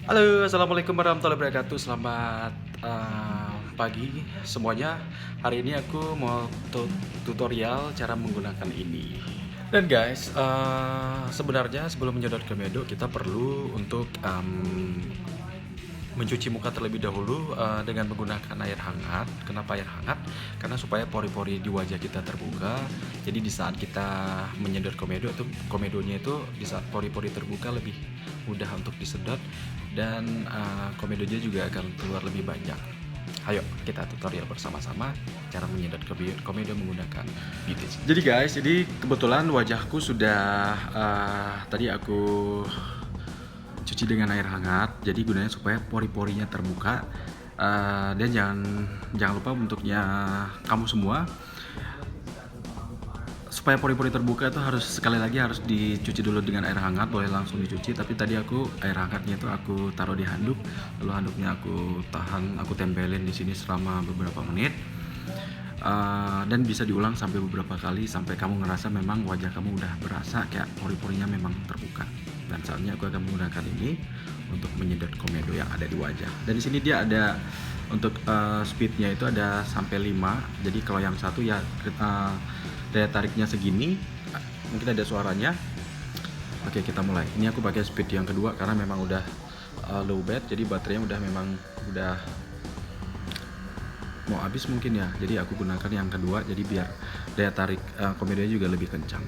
Halo, assalamualaikum warahmatullahi wabarakatuh. Selamat pagi semuanya. Hari ini aku mau tutorial cara menggunakan ini. Dan guys, sebenarnya sebelum menyedot komedo kita perlu untuk mencuci muka terlebih dahulu dengan menggunakan air hangat. Kenapa air hangat? Karena supaya pori-pori di wajah kita terbuka. Jadi di saat kita menyedot komedonya itu di saat pori-pori terbuka lebih mudah untuk disedot dan komedonya juga akan keluar lebih banyak. Ayo kita tutorial bersama-sama cara menyedot komedo menggunakan beauty. Jadi guys, jadi kebetulan wajahku sudah tadi aku cuci dengan air hangat, jadi gunanya supaya pori-porinya terbuka. Dan jangan lupa untuknya kamu semua, supaya pori-pori terbuka itu sekali lagi harus dicuci dulu dengan air hangat. Boleh langsung dicuci, tapi tadi aku air hangatnya itu aku taruh di handuk, lalu handuknya aku tempelin di sini selama beberapa menit. Dan bisa diulang sampai beberapa kali sampai kamu ngerasa memang wajah kamu udah berasa kayak pori-porinya memang terbuka. Dan saatnya aku akan menggunakan ini untuk menyedot komedo yang ada di wajah. Dan di sini dia ada untuk speednya itu ada sampai 5. Jadi kalau yang satu ya daya tariknya segini, mungkin ada suaranya. Oke, kita mulai. Ini aku pakai speed yang kedua karena memang udah low bat, jadi baterainya udah mau habis mungkin ya. Jadi aku gunakan yang kedua, jadi biar daya tarik komedonya juga lebih kencang.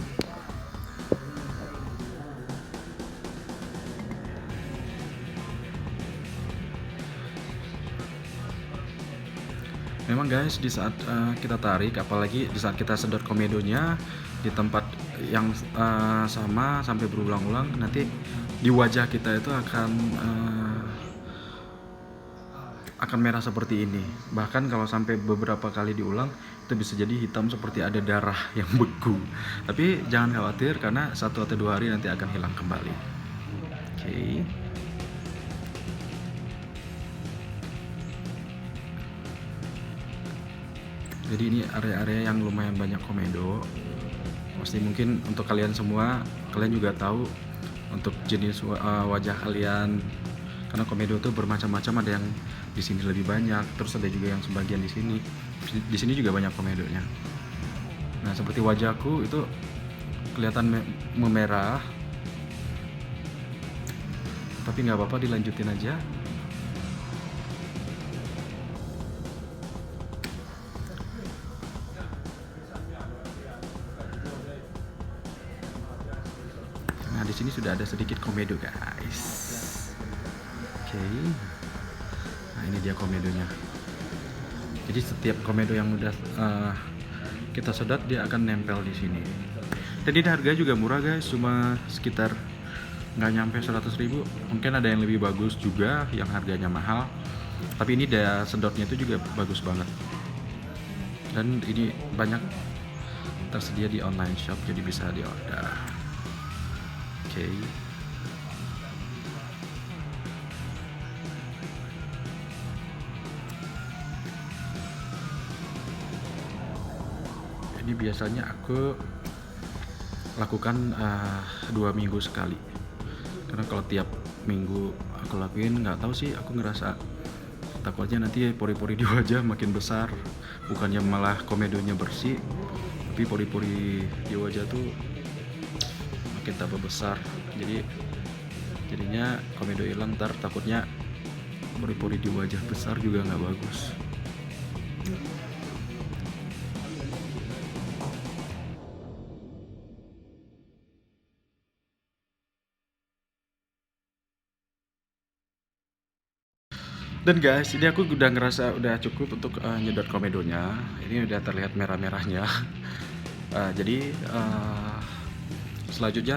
Memang guys, di saat kita tarik, apalagi di saat kita sedot komedonya di tempat yang sama sampai berulang-ulang, nanti di wajah kita itu akan merah seperti ini. Bahkan kalau sampai beberapa kali diulang, itu bisa jadi hitam seperti ada darah yang beku. Tapi jangan khawatir karena 1 atau 2 hari nanti akan hilang kembali. Oke. Jadi ini area-area yang lumayan banyak komedo. Pasti mungkin untuk kalian semua, kalian juga tahu untuk jenis wajah kalian, karena komedo itu bermacam-macam. Ada yang di sini lebih banyak, terus ada juga yang sebagian di sini. Di sini juga banyak komedonya. Nah, seperti wajahku itu kelihatan memerah, tapi nggak apa-apa, dilanjutin aja. Nah, di sini sudah ada sedikit komedo, guys. Oke. Nah, ini dia komedonya. Jadi setiap komedo yang udah kita sedot, dia akan nempel di sini. Dan ini harga juga murah, guys. Cuma sekitar nggak nyampe 100.000. Mungkin ada yang lebih bagus juga yang harganya mahal. Tapi ini daya sedotnya itu juga bagus banget. Dan ini banyak tersedia di online shop, jadi bisa di order. Oke. Ini biasanya aku lakukan 2 minggu sekali. Karena kalau tiap minggu aku lakuin, nggak tahu sih, aku ngerasa takutnya nanti pori-pori di wajah makin besar. Bukannya malah komedonya bersih, tapi pori-pori di wajah tuh makin tambah besar. Jadinya komedo hilang, ntar takutnya pori-pori di wajah besar juga nggak bagus. Dan guys, ini aku udah ngerasa udah cukup untuk nyedot komedonya. Ini udah terlihat merah-merahnya. Jadi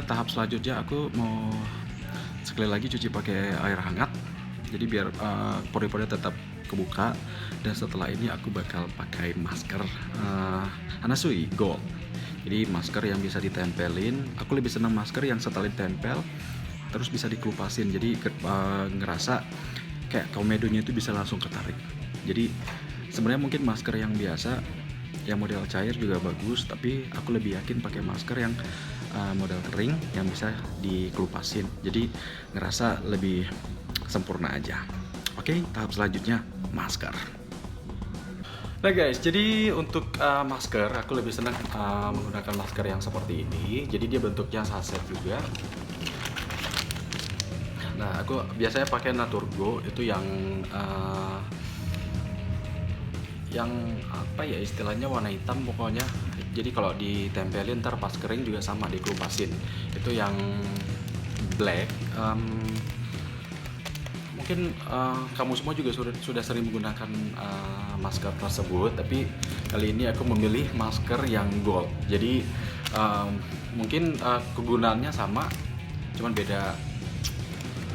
tahap selanjutnya aku mau sekali lagi cuci pakai air hangat. Jadi biar pori-porinya tetap kebuka. Dan setelah ini aku bakal pakai masker Anasui Gold. Jadi masker yang bisa ditempelin. Aku lebih senang masker yang setelah ditempel terus bisa dikelupasin. Jadi ngerasa kayak komedonya itu bisa langsung ketarik. Jadi sebenarnya mungkin masker yang biasa, yang model cair juga bagus, tapi aku lebih yakin pakai masker yang model kering yang bisa dikelupasin. Jadi ngerasa lebih sempurna aja. Oke, tahap selanjutnya masker. Nah guys, jadi untuk masker aku lebih senang menggunakan masker yang seperti ini. Jadi dia bentuknya saset juga. Nah, aku biasanya pakai Naturgo itu yang apa ya istilahnya, warna hitam pokoknya. Jadi kalau ditempelin ntar pas kering juga sama dikelupasin. Itu yang black. Mungkin kamu semua juga sudah sering menggunakan masker tersebut, tapi kali ini aku memilih masker yang gold. Jadi mungkin kegunaannya sama, cuman beda.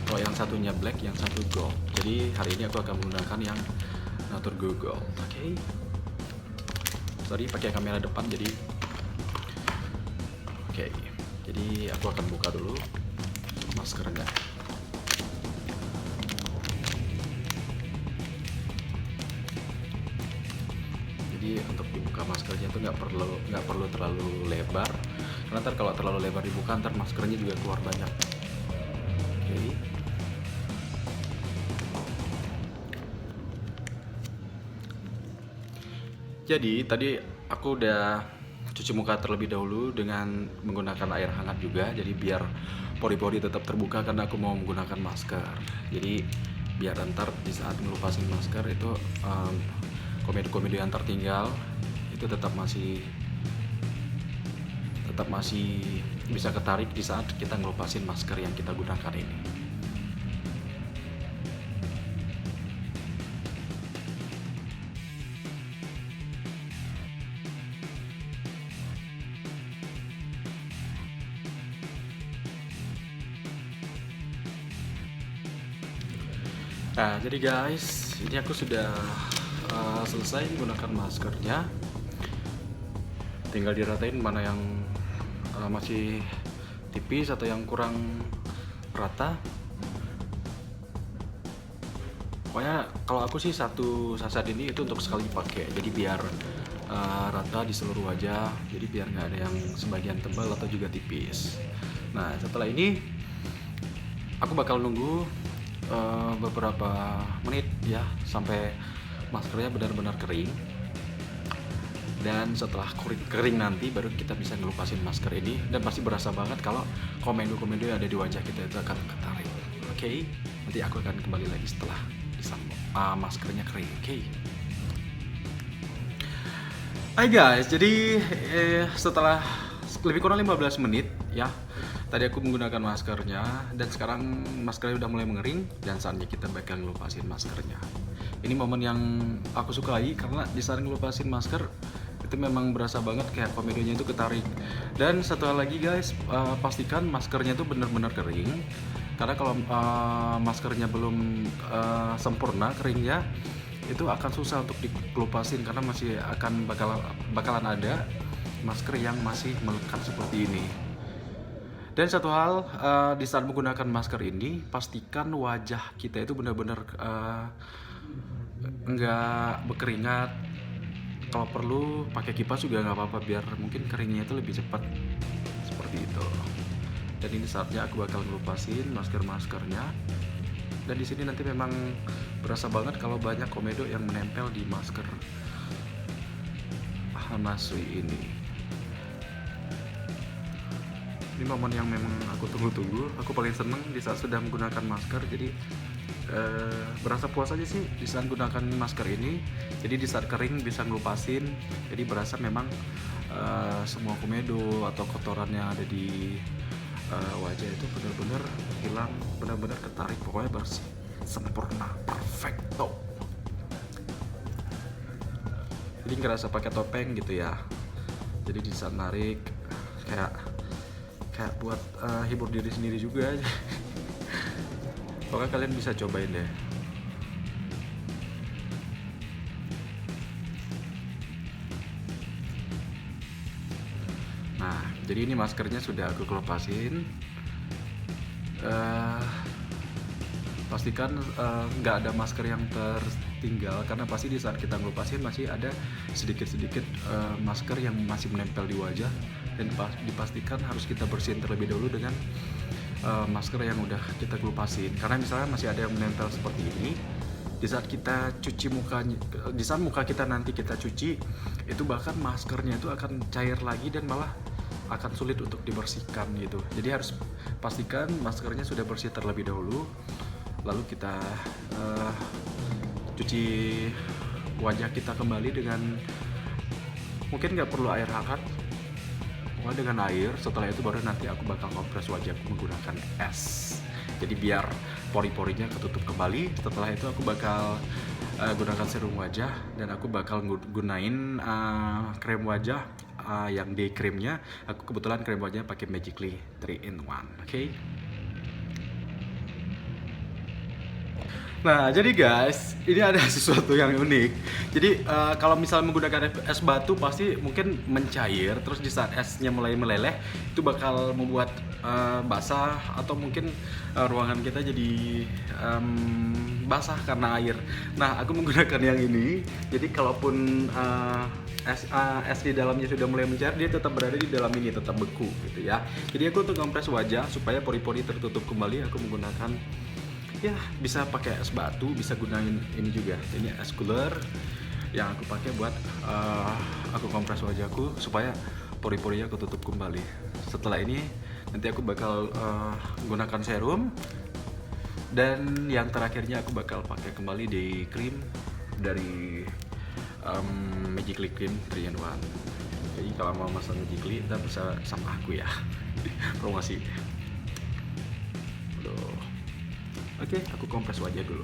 Kalau yang satunya black, yang satu gold. Jadi hari ini aku akan menggunakan yang Naturgo Gold. Oke. Sorry, pakai kamera depan jadi. Oke. Jadi aku akan buka dulu maskernya. Jadi untuk dibuka maskernya itu nggak perlu terlalu lebar, karena ntar kalau terlalu lebar dibuka ntar maskernya juga keluar banyak. Oke. Jadi tadi aku udah cuci muka terlebih dahulu dengan menggunakan air hangat juga. Jadi biar pori-pori tetap terbuka karena aku mau menggunakan masker. Jadi biar ntar di saat ngelupasin masker itu komedi-komedi yang tertinggal itu tetap masih bisa ketarik di saat kita ngelupasin masker yang kita gunakan ini. Nah, jadi guys, ini aku sudah selesai menggunakan maskernya. Tinggal diratain mana yang masih tipis atau yang kurang rata. Pokoknya kalau aku sih satu saset ini itu untuk sekali pakai. Jadi biar rata di seluruh wajah. Jadi biar nggak ada yang sebagian tebal atau juga tipis. Nah, setelah ini aku bakal nunggu beberapa menit ya sampai maskernya benar-benar kering. Dan setelah kering nanti baru kita bisa ngelupasin masker ini, dan pasti berasa banget kalau komendo-komendo yang ada di wajah kita itu akan ketarik. Oke, nanti aku akan kembali lagi setelah maskernya kering. Oke. Hai guys, jadi setelah lebih kurang 15 menit ya, tadi aku menggunakan maskernya dan sekarang maskernya udah mulai mengering dan saatnya kita bakal ngelupasin maskernya. Ini momen yang aku sukai karena di saat ngelupasin masker itu memang berasa banget kayak komedonya itu ketarik. Dan satu hal lagi guys, pastikan maskernya itu benar-benar kering, karena kalau maskernya belum sempurna keringnya itu akan susah untuk dikelupasin karena masih bakalan ada masker yang masih melekat seperti ini. Dan satu hal, di saat menggunakan masker ini pastikan wajah kita itu benar-benar nggak berkeringat. Kalau perlu pakai kipas juga nggak apa-apa biar mungkin keringnya itu lebih cepat seperti itu. Dan ini saatnya aku bakal ngelupasin maskernya. Dan di sini nanti memang berasa banget kalau banyak komedo yang menempel di masker Hanasui ini. Ini momen yang memang aku tunggu-tunggu. Aku paling seneng di saat sudah menggunakan masker. Jadi berasa puas aja sih di saat menggunakan masker ini. Jadi di saat kering bisa ngelupasin. Jadi berasa memang semua komedo atau kotoran yang ada di wajah itu benar-benar hilang, benar-benar ketarik, pokoknya bersih, sempurna, perfecto. Jadi ngerasa pakai topeng gitu ya. Jadi di saat narik kayak buat hibur diri sendiri juga. Pokoknya kalian bisa cobain deh. Nah, jadi ini maskernya sudah aku kelupasin. Pastikan nggak ada masker yang tertinggal, karena pasti di saat kita ngelupasin masih ada sedikit-sedikit masker yang masih menempel di wajah, dan dipastikan harus kita bersihin terlebih dahulu dengan masker yang udah kita kelupasin. Karena misalnya masih ada yang menempel seperti ini, di saat kita cuci mukanya, di saat muka kita nanti kita cuci, itu bahkan maskernya itu akan cair lagi dan malah akan sulit untuk dibersihkan gitu. Jadi harus pastikan maskernya sudah bersih terlebih dahulu, lalu kita cuci wajah kita kembali dengan, mungkin nggak perlu air hangat, pokoknya dengan air. Setelah itu baru nanti aku bakal kompres wajahku menggunakan es, jadi biar pori-porinya ketutup kembali. Setelah itu aku bakal gunakan serum wajah, dan aku bakal gunain krem wajah yang day creamnya. Aku kebetulan krem wajah pakai Magically 3-in-1, oke? Nah, jadi guys, ini ada sesuatu yang unik. Jadi kalau misalnya menggunakan es batu pasti mungkin mencair, terus di saat esnya mulai meleleh itu bakal membuat basah, atau mungkin ruangan kita jadi basah karena air. Nah, aku menggunakan yang ini. Jadi kalaupun es di dalamnya sudah mulai mencair, dia tetap berada di dalam ini, tetap beku gitu ya. Jadi aku untuk kompres wajah supaya pori-pori tertutup kembali, aku menggunakan, ya bisa pakai es batu, bisa gunain ini juga. Ini es cooler yang aku pakai buat aku kompres wajahku supaya pori-porinya ketutup kembali. Setelah ini nanti aku bakal gunakan serum, dan yang terakhirnya aku bakal pakai kembali day cream dari Magically Cream 3-in-1. Jadi kalau mau masang Magically, ntar bisa sama aku ya. Promosi. Oke, aku kompres wajah dulu.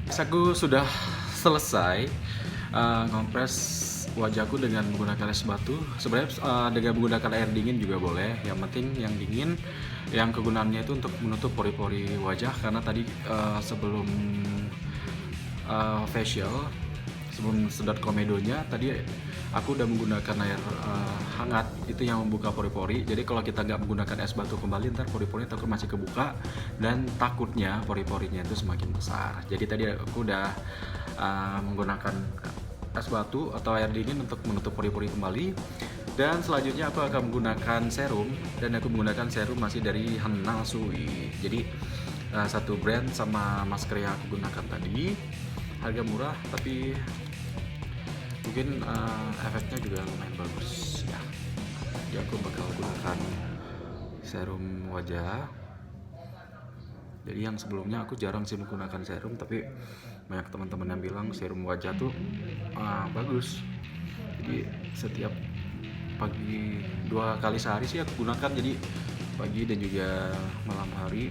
Aku sudah selesai kompres wajahku dengan menggunakan es batu. Sebenarnya dengan menggunakan air dingin juga boleh. Yang penting yang dingin, yang kegunaannya itu untuk menutup pori-pori wajah. Karena tadi sebelum facial, sebelum sedot komedonya, tadi aku udah menggunakan air hangat, itu yang membuka pori-pori. Jadi kalau kita nggak menggunakan es batu kembali, ntar pori-porinya takut masih kebuka, dan takutnya pori-porinya itu semakin besar. Jadi tadi aku udah menggunakan es batu atau air dingin untuk menutup pori-pori kembali. Dan selanjutnya aku akan menggunakan serum, dan aku menggunakan serum masih dari Hana Sui. Jadi satu brand sama masker yang aku gunakan tadi, harga murah tapi mungkin efeknya juga lumayan bagus ya. Jadi aku bakal gunakan serum wajah. Jadi yang sebelumnya aku jarang sih menggunakan serum, tapi banyak teman-teman yang bilang serum wajah tuh bagus. Jadi setiap pagi 2 kali sehari sih aku gunakan, jadi pagi dan juga malam hari.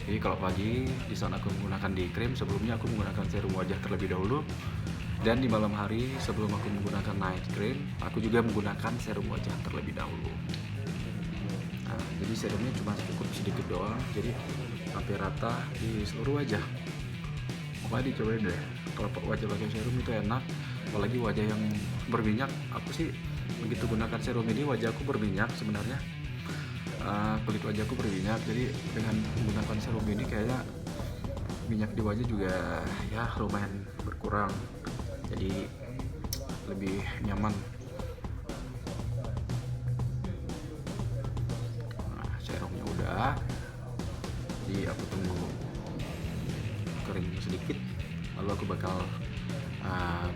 Jadi kalau pagi di saat aku menggunakan day cream, sebelumnya aku menggunakan serum wajah terlebih dahulu, dan di malam hari sebelum aku menggunakan night cream, aku juga menggunakan serum wajah terlebih dahulu. Nah, jadi serumnya cuma cukup sedikit doang, jadi hampir rata di seluruh wajah. Pokoknya dicobain deh, kalau wajah pakai serum itu enak, apalagi wajah yang berminyak. Aku sih begitu gunakan serum ini wajahku berminyak sebenarnya. Kulit wajahku berminyak, jadi dengan menggunakan serum ini kayaknya minyak di wajah juga ya lumayan berkurang, jadi lebih nyaman. Nah, serumnya udah, jadi aku tunggu kering sedikit, lalu aku bakal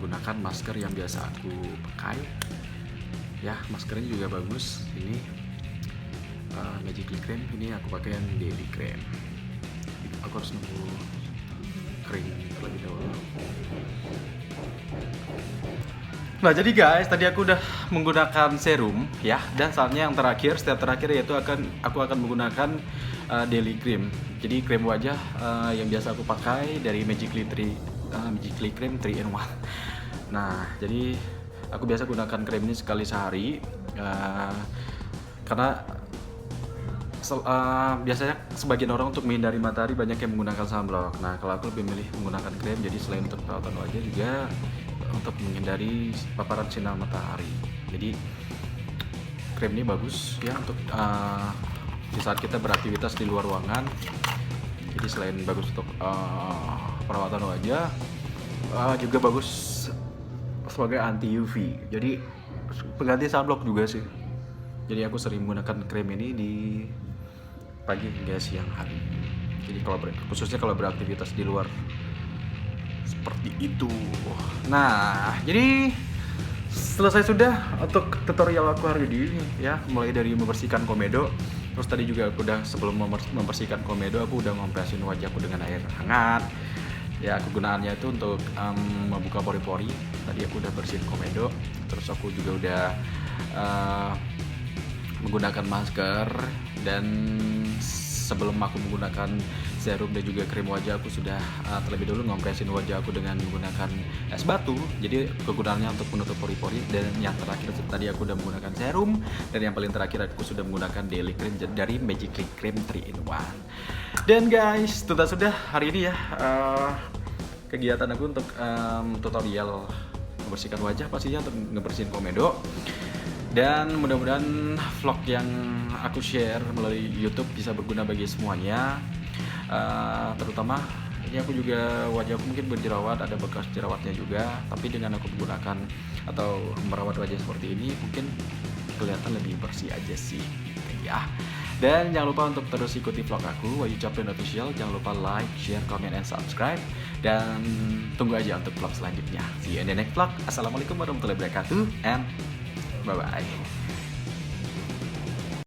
gunakan masker yang biasa aku pakai ya. Maskernya juga bagus, ini Magically Cream, ini aku pakai yang daily cream. Aku harus nunggu kering terlebih dahulu. Nah, jadi guys, tadi aku udah menggunakan serum ya, dan saatnya yang terakhir, step terakhir, yaitu aku akan menggunakan daily cream. Jadi krim wajah yang biasa aku pakai dari Magically Cream 3-in-1. Nah, jadi aku biasa gunakan krim ini sekali sehari karena biasanya sebagian orang untuk menghindari matahari banyak yang menggunakan sunblock. Nah, kalau aku lebih milih menggunakan krim, jadi selain untuk perawatan wajah juga untuk menghindari paparan sinar matahari. Jadi krim ini bagus ya untuk di saat kita beraktivitas di luar ruangan. Jadi selain bagus untuk perawatan wajah, juga bagus sebagai anti UV. Jadi pengganti sunblock juga sih. Jadi aku sering menggunakan krim ini di pagi hingga siang hari. Jadi khususnya kalau beraktivitas di luar seperti itu. Nah, jadi selesai sudah untuk tutorial aku hari ini ya, mulai dari membersihkan komedo. Terus tadi juga aku udah sebelum membersihkan komedo aku udah ngompresin wajahku dengan air hangat. Ya, kegunaannya itu untuk membuka pori-pori. Tadi aku udah bersihin komedo. Terus aku juga udah menggunakan masker, dan sebelum aku menggunakan serum dan juga krim wajah aku sudah terlebih dulu ngompresin wajah aku dengan menggunakan es batu. Jadi kegunaannya untuk menutup pori-pori. Dan yang terakhir tadi aku udah menggunakan serum, dan yang paling terakhir aku sudah menggunakan daily cream dari Magic Cream 3 in 1. Dan guys, itu sudah hari ini ya kegiatan aku untuk tutorial membersihkan wajah, pastinya untuk ngebersihin komedo. Dan mudah-mudahan vlog yang aku share melalui YouTube bisa berguna bagi semuanya. Terutama ini aku juga wajahku mungkin berjerawat, ada bekas jerawatnya juga. Tapi dengan aku menggunakan atau merawat wajah seperti ini, mungkin kelihatan lebih bersih aja sih, ya. Dan jangan lupa untuk terus ikuti vlog aku, Wahyu Chaplin Official. Jangan lupa like, share, comment, and subscribe. Dan tunggu aja untuk vlog selanjutnya. See you in the next vlog. Assalamualaikum warahmatullahi wabarakatuh, and bye-bye.